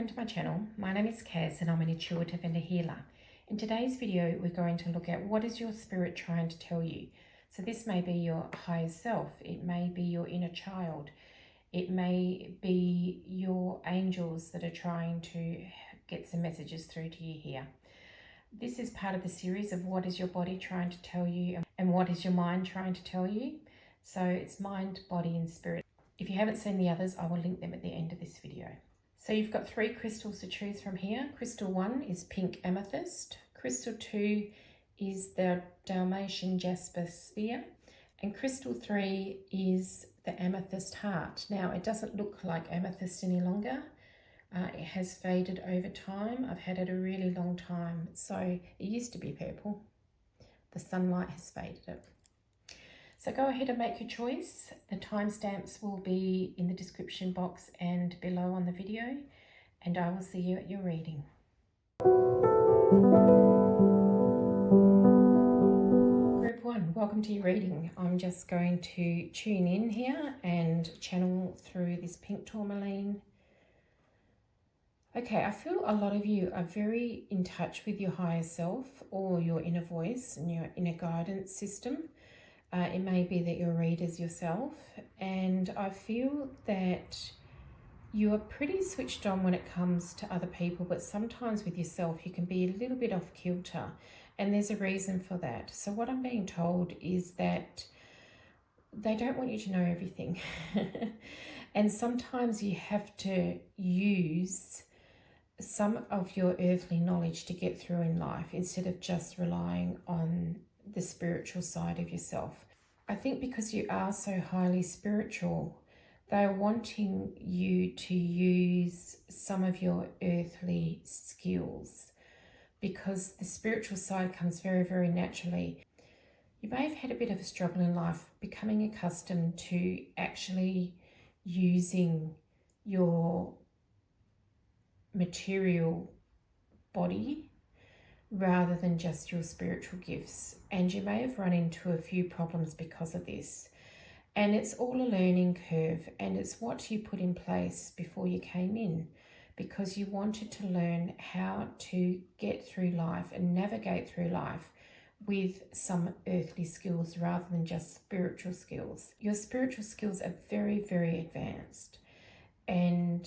welcome to my channel. My name is Kaz and I'm an intuitive and a healer. In today's video, we're going to look at what is your spirit trying to tell you. So this may be your higher self, it may be your inner child, it may be your angels that are trying to get some messages through to you here. This is part of the series of what is your body trying to tell you and what is your mind trying to tell you. So it's mind, body and spirit. If you haven't seen the others, I will link them at the end of this video. So you've got 3 crystals to choose from here. Crystal 1 is pink amethyst. Crystal 2 is the Dalmation Jasper sphere. And crystal 3 is the amethyst heart. Now, it doesn't look like amethyst any longer. It has faded over time. I've had it a really long time. So it used to be purple. The sunlight has faded it. So go ahead and make your choice. The timestamps will be in the description box and below on the video, and I will see you at your reading. Group 1, welcome to your reading. I'm just going to tune in here and channel through this pink tourmaline. Okay, I feel a lot of you are very in touch with your higher self or your inner voice and your inner guidance system. It may be that you're readers yourself, and I feel that you are pretty switched on when it comes to other people, but sometimes with yourself you can be a little bit off kilter, and there's a reason for that. So what I'm being told is that they don't want you to know everything and sometimes you have to use some of your earthly knowledge to get through in life instead of just relying on the spiritual side of yourself. I think because you are so highly spiritual, they're wanting you to use some of your earthly skills because the spiritual side comes very, very naturally. You may have had a bit of a struggle in life becoming accustomed to actually using your material body rather than just your spiritual gifts, and you may have run into a few problems because of this, and it's all a learning curve, and it's what you put in place before you came in because you wanted to learn how to get through life and navigate through life with some earthly skills rather than just spiritual skills. Your spiritual skills are very, very advanced, and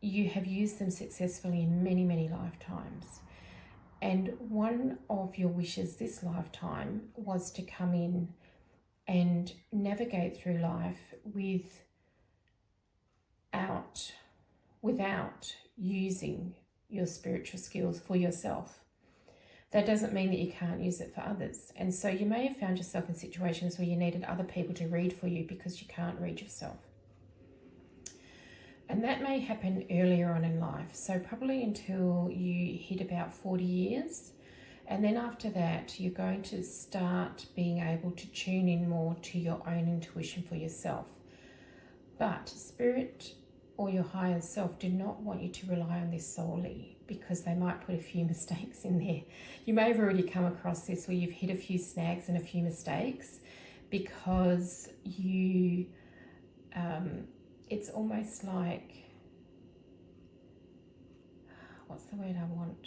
you have used them successfully in many, many lifetimes. And one of your wishes this lifetime was to come in and navigate through life without using your spiritual skills for yourself. That doesn't mean that you can't use it for others. And so you may have found yourself in situations where you needed other people to read for you because you can't read yourself. And that may happen earlier on in life, so probably until you hit about 40 years. And then after that, you're going to start being able to tune in more to your own intuition for yourself. But spirit or your higher self do not want you to rely on this solely because they might put a few mistakes in there. You may have already come across this where you've hit a few snags and a few mistakes because you... it's almost like, what's the word I want?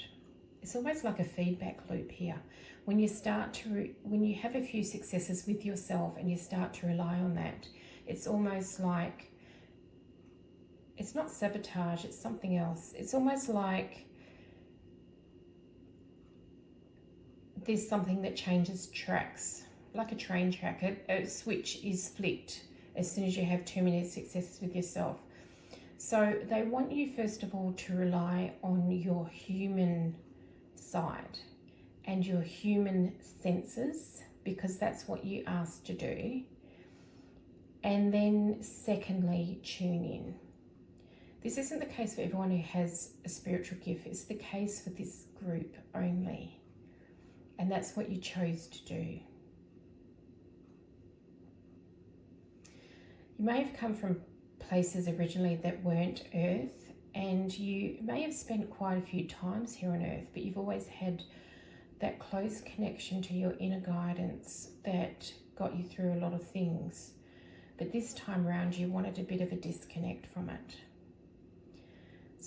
It's almost like a feedback loop here. When you start to, when you have a few successes with yourself and you start to rely on that, it's almost like, it's not sabotage, it's something else. It's almost like there's something that changes tracks, like a train track. A switch is flicked as soon as you have too many successes with yourself. So they want you first of all to rely on your human side and your human senses because that's what you asked to do. And then secondly, tune in. This isn't the case for everyone who has a spiritual gift. It's the case for this group only. And that's what you chose to do. You may have come from places originally that weren't Earth, and you may have spent quite a few times here on Earth, but you've always had that close connection to your inner guidance that got you through a lot of things. But this time around, you wanted a bit of a disconnect from it.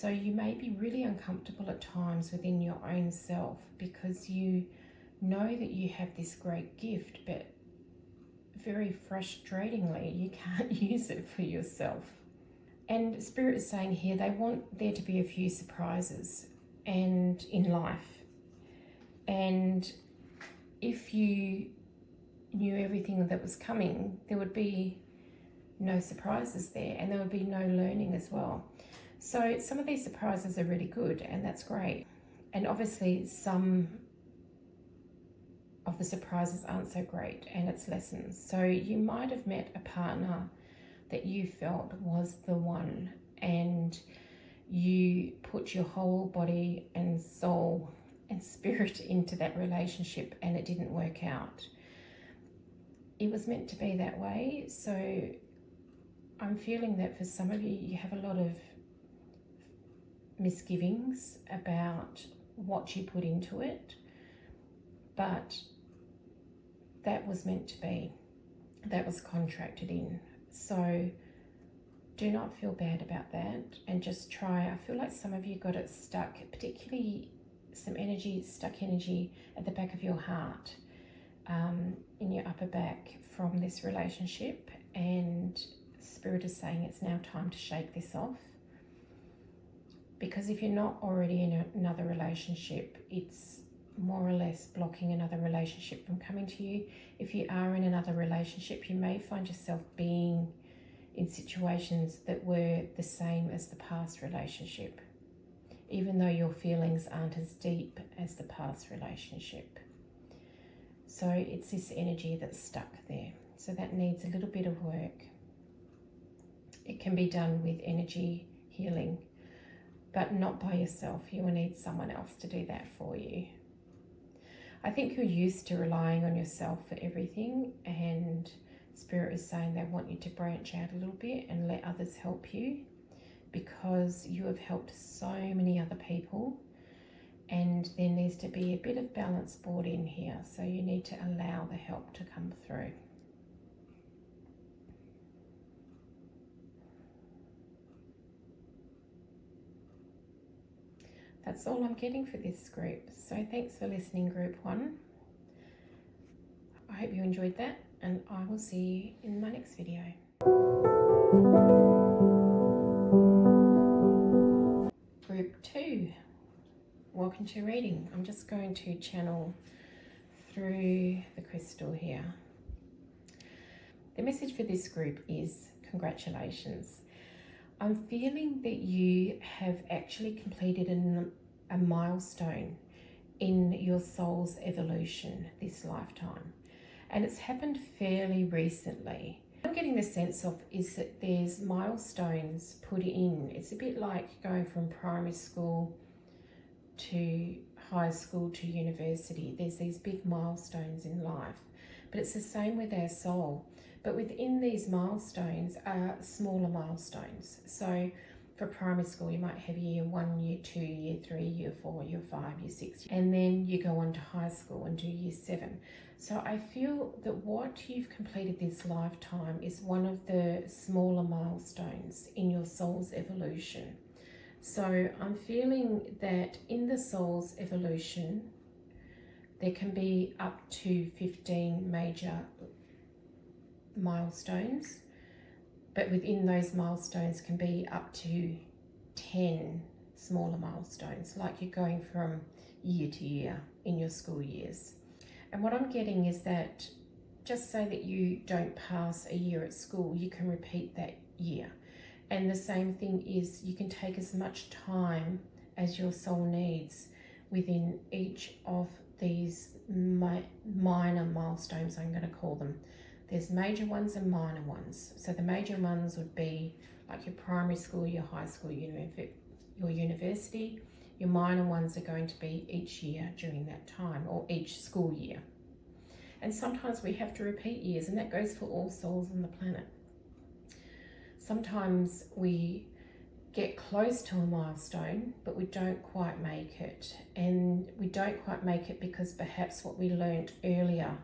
So you may be really uncomfortable at times within your own self because you know that you have this great gift, but very frustratingly, you can't use it for yourself. And Spirit is saying here they want there to be a few surprises and in life. And if you knew everything that was coming, there would be no surprises there, and there would be no learning as well. So some of these surprises are really good, and that's great. And obviously some of the surprises aren't so great, and it's lessons. So you might have met a partner that you felt was the one, and you put your whole body and soul and spirit into that relationship, and it didn't work out. It was meant to be that way. So I'm feeling that for some of you, you have a lot of misgivings about what you put into it, but that was meant to be. That was contracted in. So do not feel bad about that, and just try. I feel like some of you got it stuck, particularly some energy, stuck energy at the back of your heart, in your upper back from this relationship, and Spirit is saying it's now time to shake this off. Because if you're not already in another relationship, it's more or less blocking another relationship from coming to you. If you are in another relationship, you may find yourself being in situations that were the same as the past relationship, even though your feelings aren't as deep as the past relationship. So it's this energy that's stuck there. So that needs a little bit of work. It can be done with energy healing, but not by yourself. You will need someone else to do that for you. I think you're used to relying on yourself for everything, and Spirit is saying they want you to branch out a little bit and let others help you, because you have helped so many other people, and there needs to be a bit of balance brought in here. So you need to allow the help to come through. That's all I'm getting for this group. So thanks for listening, group 1. I hope you enjoyed that, and I will see you in my next video. Group 2, welcome to reading. I'm just going to channel through the crystal here. The message for this group is congratulations. I'm feeling that you have actually completed a milestone in your soul's evolution this lifetime, and it's happened fairly recently. What I'm getting the sense of is that there's milestones put in. It's a bit like going from primary school to high school to university. There's these big milestones in life, but it's the same with our soul. But within these milestones are smaller milestones. So for primary school, you might have year 1, year 2, year 3, year 4, year 5, year 6, and then you go on to high school and do year 7. So I feel that what you've completed this lifetime is one of the smaller milestones in your soul's evolution. So I'm feeling that in the soul's evolution, there can be up to 15 major milestones, but within those milestones can be up to 10 smaller milestones, like you're going from year to year in your school years. And what I'm getting is that just say that you don't pass a year at school, you can repeat that year. And the same thing is you can take as much time as your soul needs within each of these minor milestones, I'm going to call them. There's major ones and minor ones. So the major ones would be like your primary school, your high school, your university. Your minor ones are going to be each year during that time, or each school year. And sometimes we have to repeat years, and that goes for all souls on the planet. Sometimes we get close to a milestone, but we don't quite make it. And we don't quite make it because perhaps what we learned earlier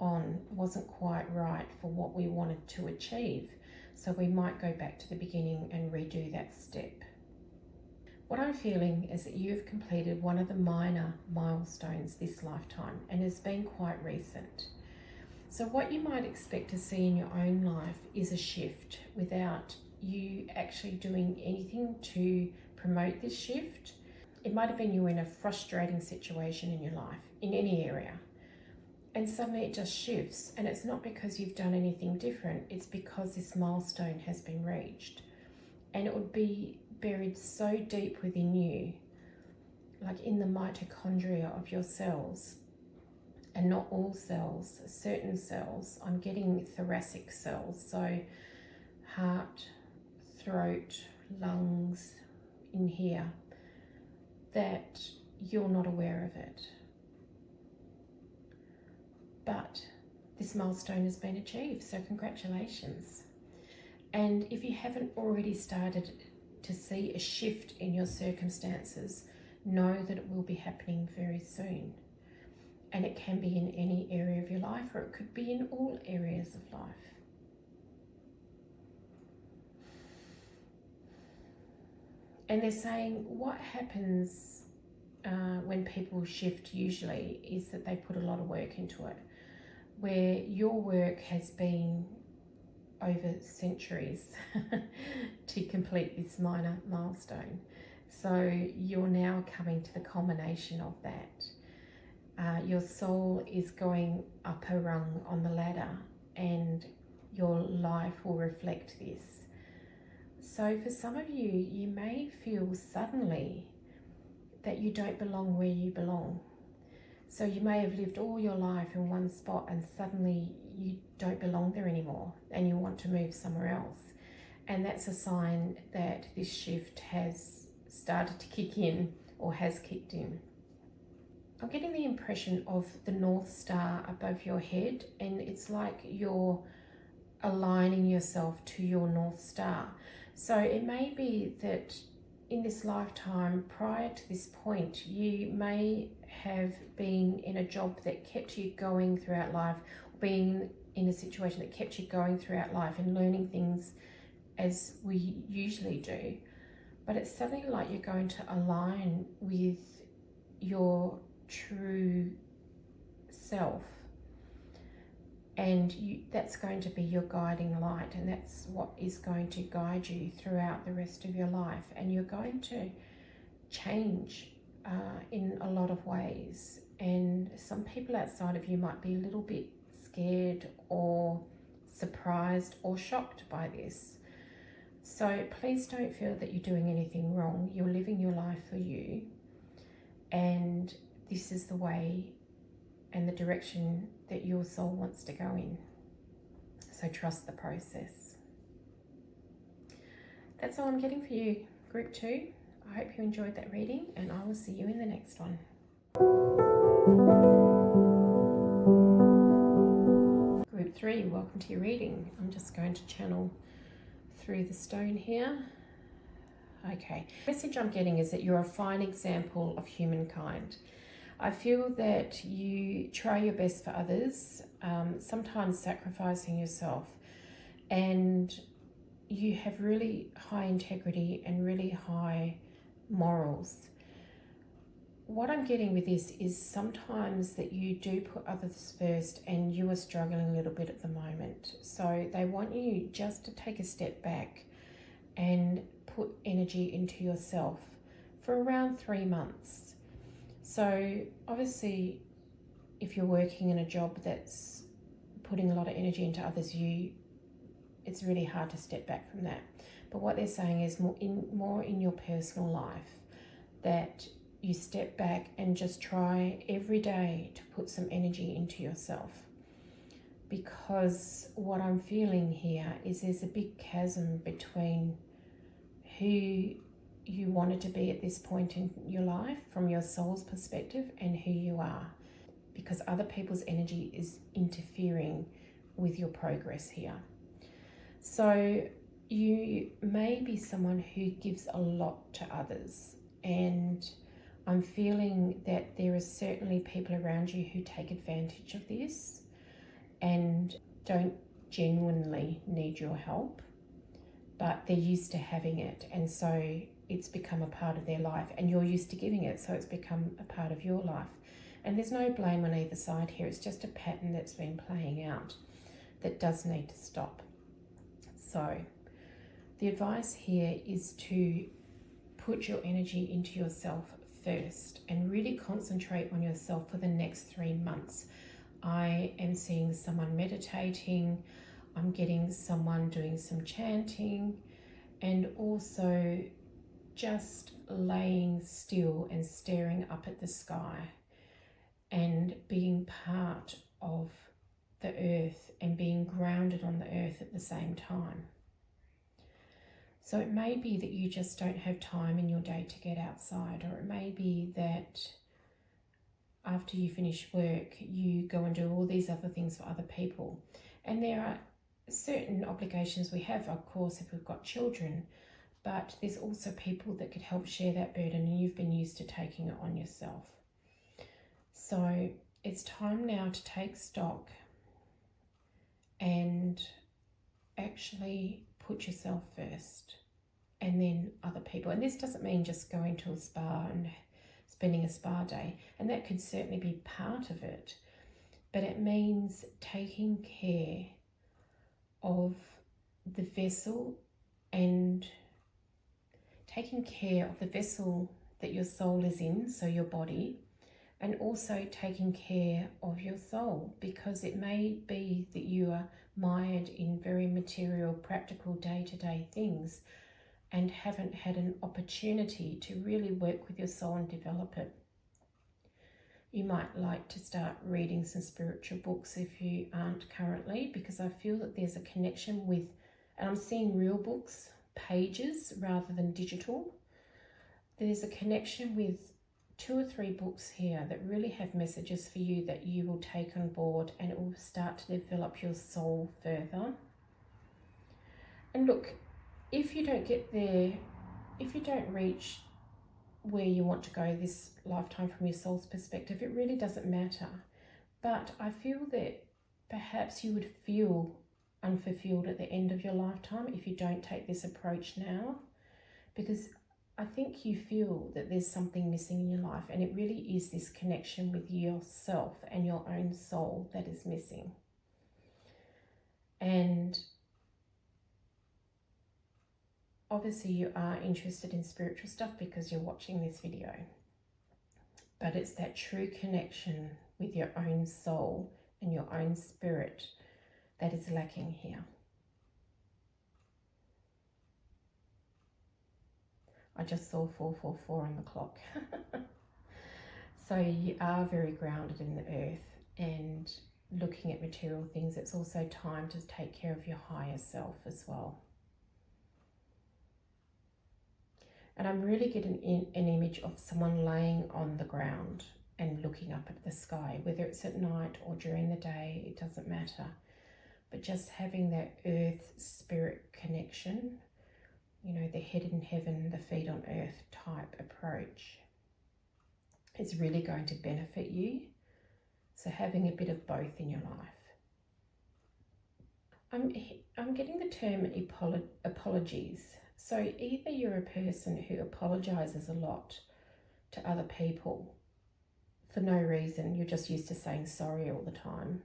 on wasn't quite right for what we wanted to achieve. So we might go back to the beginning and redo that step. What I'm feeling is that you've completed one of the minor milestones this lifetime, and it's been quite recent. So what you might expect to see in your own life is a shift without you actually doing anything to promote this shift. It might have been you were in a frustrating situation in your life, in any area, and suddenly it just shifts. And it's not because you've done anything different, it's because this milestone has been reached. And it would be buried so deep within you, like in the mitochondria of your cells. And not all cells, certain cells. I'm getting thoracic cells, so heart, throat, lungs, in here, that you're not aware of it. But this milestone has been achieved, so congratulations. And if you haven't already started to see a shift in your circumstances, know that it will be happening very soon. And it can be in any area of your life, or it could be in all areas of life. And they're saying what happens when people shift usually is that they put a lot of work into it, where your work has been over centuries to complete this minor milestone. So you're now coming to the culmination of that. Your soul is going up a rung on the ladder, and your life will reflect this. So for some of you, you may feel suddenly that you don't belong where you belong. So you may have lived all your life in one spot, and suddenly you don't belong there anymore and you want to move somewhere else. And that's a sign that this shift has started to kick in, or has kicked in. I'm getting the impression of the North Star above your head, and it's like you're aligning yourself to your North Star. So it may be that in this lifetime, prior to this point, you may have been in a job that kept you going throughout life, being in a situation that kept you going throughout life and learning things as we usually do. But it's suddenly like you're going to align with your true self, and that's going to be your guiding light, and that's what is going to guide you throughout the rest of your life. And you're going to change in a lot of ways, and some people outside of you might be a little bit scared or surprised or shocked by this. So please don't feel that you're doing anything wrong. You're living your life for you, and this is the way and the direction that your soul wants to go in. So trust the process. That's all I'm getting for you, Group 2. I hope you enjoyed that reading, and I will see you in the next one. Group 3, welcome to your reading. I'm just going to channel through the stone here. Okay, the message I'm getting is that you're a fine example of humankind. I feel that you try your best for others, sometimes sacrificing yourself, and you have really high integrity and really high morals. What I'm getting with this is sometimes that you do put others first, and you are struggling a little bit at the moment. So they want you just to take a step back and put energy into yourself for around 3 months. So obviously, if you're working in a job that's putting a lot of energy into others, it's really hard to step back from that. But what they're saying is more in your personal life, that you step back and just try every day to put some energy into yourself. Because what I'm feeling here is there's a big chasm between who you wanted to be at this point in your life from your soul's perspective and who you are, because other people's energy is interfering with your progress here. So you may be someone who gives a lot to others, and I'm feeling that there are certainly people around you who take advantage of this and don't genuinely need your help. but they're used to having it, and so it's become a part of their life, and you're used to giving it, so it's become a part of your life. And there's no blame on either side here. It's just a pattern that's been playing out that does need to stop. So the advice here is to put your energy into yourself first and really concentrate on yourself for the next 3 months. I am seeing someone meditating, I'm getting someone doing some chanting, and also just laying still and staring up at the sky and being part of the earth and being grounded on the earth at the same time. So it may be that you just don't have time in your day to get outside, or it may be that after you finish work, you go and do all these other things for other people. And there are certain obligations we have, of course, if we've got children, but there's also people that could help share that burden, and you've been used to taking it on yourself. So it's time now to take stock and actually put yourself first, and then other people. And this doesn't mean just going to a spa and spending a spa day, and that could certainly be part of it, but it means taking care of the vessel and taking care of the vessel that your soul is in, so your body, and also taking care of your soul, because it may be that you are mired in very material, practical, day-to-day things and haven't had an opportunity to really work with your soul and develop it. You might like to start reading some spiritual books if you aren't currently, because I feel that there's a connection with, and I'm seeing real books, pages rather than digital. There's a connection with 2 or 3 books here that really have messages for you that you will take on board, and it will start to develop your soul further. And look, if you don't get there, if you don't reach where you want to go this lifetime from your soul's perspective, it really doesn't matter. But I feel that perhaps you would feel unfulfilled at the end of your lifetime if you don't take this approach now, because I think you feel that there's something missing in your life, and it really is this connection with yourself and your own soul that is missing. And obviously you are interested in spiritual stuff because you're watching this video, but it's that true connection with your own soul and your own spirit that is lacking here. I just saw 444 on the clock. So you are very grounded in the earth and looking at material things. It's also time to take care of your higher self as well. And I'm really getting an image of someone laying on the ground and looking up at the sky, whether it's at night or during the day, it doesn't matter. But just having that earth spirit connection, you know, the head in heaven, the feet on earth type approach is really going to benefit you. So having a bit of both in your life. I'm getting the term apologies. So either you're a person who apologizes a lot to other people for no reason, you're just used to saying sorry all the time,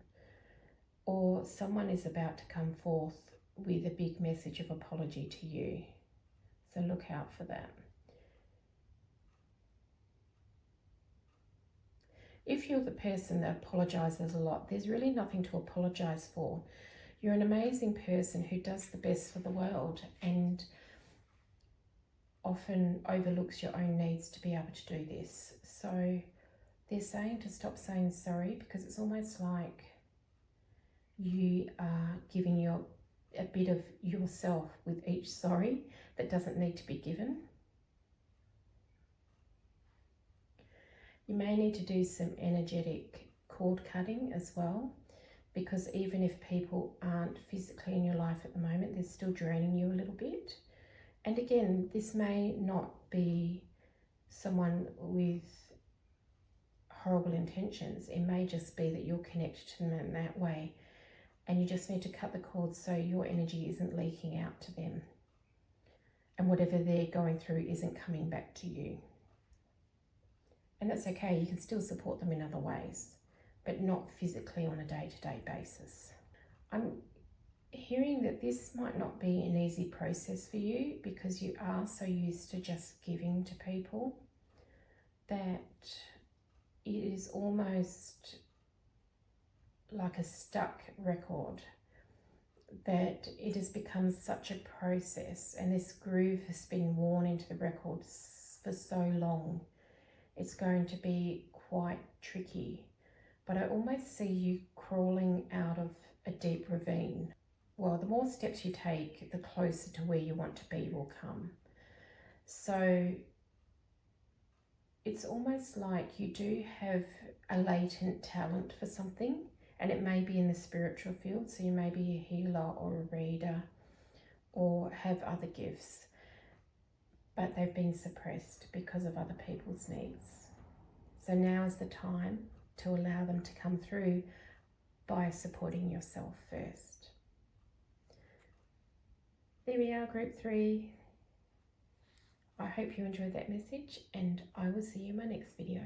or someone is about to come forth with a big message of apology to you. So look out for that. If you're the person that apologizes a lot, there's really nothing to apologize for. You're an amazing person who does the best for the world and often overlooks your own needs to be able to do this. So they're saying to stop saying sorry, because it's almost like you are giving a bit of yourself with each sorry that doesn't need to be given. You may need to do some energetic cord cutting as well, because even if people aren't physically in your life at the moment, they're still draining you a little bit. And again, this may not be someone with horrible intentions. It may just be that you're connected to them in that way, and you just need to cut the cord so your energy isn't leaking out to them. and whatever they're going through isn't coming back to you. And that's okay, you can still support them in other ways, but not physically on a day-to-day basis. I'm hearing that this might not be an easy process for you because you are so used to just giving to people that it is almost like a stuck record, that it has become such a process, and this groove has been worn into the record for so long. It's going to be quite tricky, but I almost see you crawling out of a deep ravine. Well, the more steps you take, the closer to where you want to be will come. So it's almost like you do have a latent talent for something, and it may be in the spiritual field, so you may be a healer or a reader or have other gifts, but they've been suppressed because of other people's needs. So now is the time to allow them to come through by supporting yourself first. There we are, group 3. I hope you enjoyed that message, and I will see you in my next video.